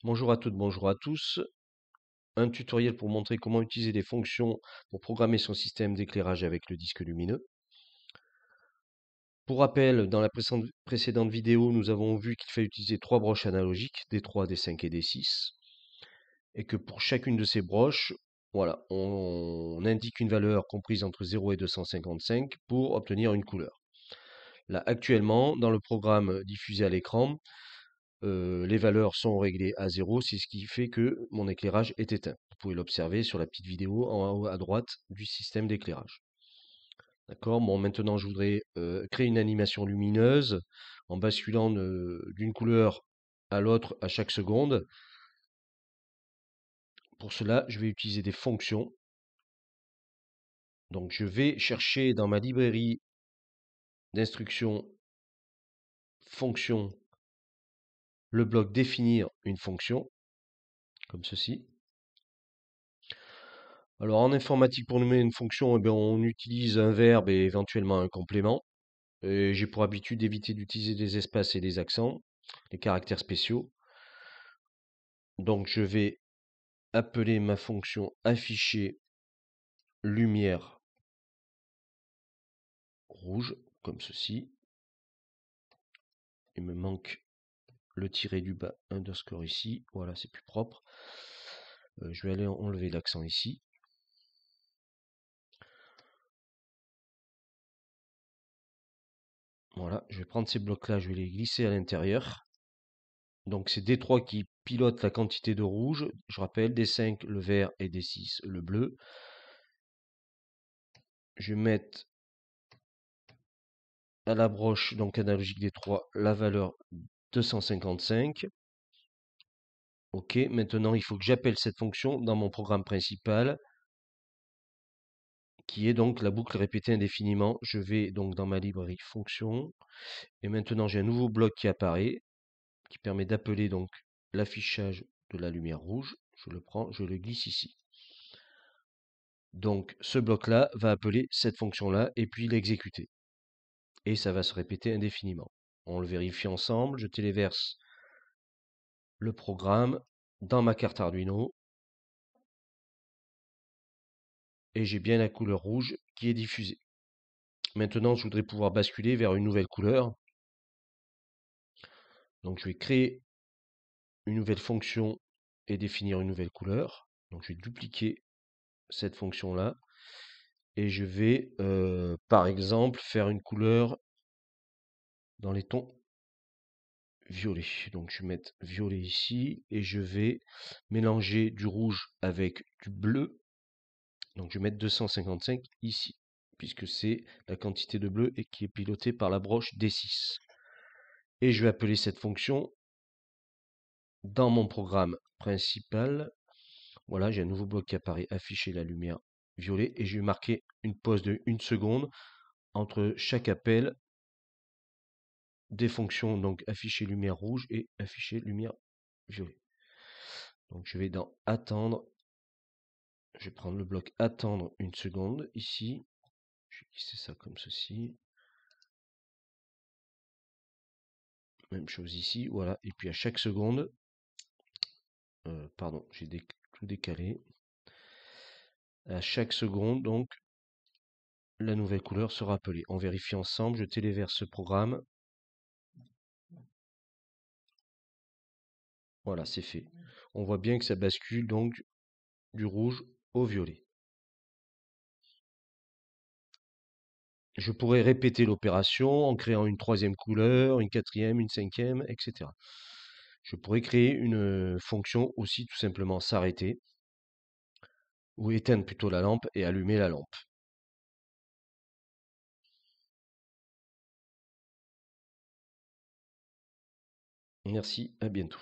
Bonjour à toutes, bonjour à tous. Un tutoriel pour montrer comment utiliser des fonctions pour programmer son système d'éclairage avec le disque lumineux. Pour rappel, dans la précédente vidéo, nous avons vu qu'il fallait utiliser trois broches analogiques, D3, D5 et D6. Et que pour chacune de ces broches, voilà, on indique une valeur comprise entre 0 et 255 pour obtenir une couleur. Là, actuellement, dans le programme diffusé à l'écran, les valeurs sont réglées à 0, c'est ce qui fait que mon éclairage est éteint. Vous pouvez l'observer sur la petite vidéo en haut à droite du système d'éclairage. D'accord. Bon, maintenant, je voudrais créer une animation lumineuse en basculant d'une couleur à l'autre à chaque seconde. Pour cela, je vais utiliser des fonctions. Donc, je vais chercher dans ma librairie d'instructions fonction le bloc définir une fonction, comme ceci. Alors en informatique, pour nommer une fonction, eh bien, on utilise un verbe et éventuellement un complément. Et j'ai pour habitude d'éviter d'utiliser des espaces et des accents, les caractères spéciaux. Donc je vais appeler ma fonction afficher lumière rouge, comme ceci. Il me manque le tiré du bas underscore ici. Voilà, c'est plus propre. Je vais aller enlever l'accent ici. Voilà, je vais prendre ces blocs-là, je vais les glisser à l'intérieur. Donc c'est D3 qui pilote la quantité de rouge. Je rappelle, D5 le vert et D6 le bleu. Je vais mettre à la broche donc analogique D3 la valeur 255. Ok, maintenant il faut que j'appelle cette fonction dans mon programme principal qui est donc la boucle répétée indéfiniment. Je vais donc dans ma librairie fonction et maintenant j'ai un nouveau bloc qui apparaît qui permet d'appeler donc l'affichage de la lumière rouge. Je le prends, je le glisse ici. Donc ce bloc-là va appeler cette fonction-là et puis l'exécuter. Et ça va se répéter indéfiniment. On le vérifie ensemble, je téléverse le programme dans ma carte Arduino et j'ai bien la couleur rouge qui est diffusée. Maintenant, je voudrais pouvoir basculer vers une nouvelle couleur. Donc je vais créer une nouvelle fonction et définir une nouvelle couleur. Donc je vais dupliquer cette fonction-là et je vais par exemple faire une couleur dans les tons violet. Donc je vais mettre violet ici et je vais mélanger du rouge avec du bleu. Donc je vais mettre 255 ici, puisque c'est la quantité de bleu et qui est pilotée par la broche D6. Et je vais appeler cette fonction dans mon programme principal. Voilà, j'ai un nouveau bloc qui apparaît, afficher la lumière violet, et je vais marquer une pause de 1 seconde entre chaque appel des fonctions, donc afficher lumière rouge et afficher lumière violet. Donc je vais dans attendre, je vais prendre le bloc attendre 1 seconde ici, je vais glisser ça comme ceci. Même chose ici, voilà. Et puis à chaque seconde, pardon, j'ai tout décalé. À chaque seconde, donc, la nouvelle couleur sera appelée. On vérifie ensemble, je téléverse ce programme. Voilà, c'est fait. On voit bien que ça bascule donc du rouge au violet. Je pourrais répéter l'opération en créant une troisième couleur, une quatrième, une cinquième, etc. Je pourrais créer une fonction aussi tout simplement s'arrêter, ou éteindre plutôt la lampe et allumer la lampe. Merci, à bientôt.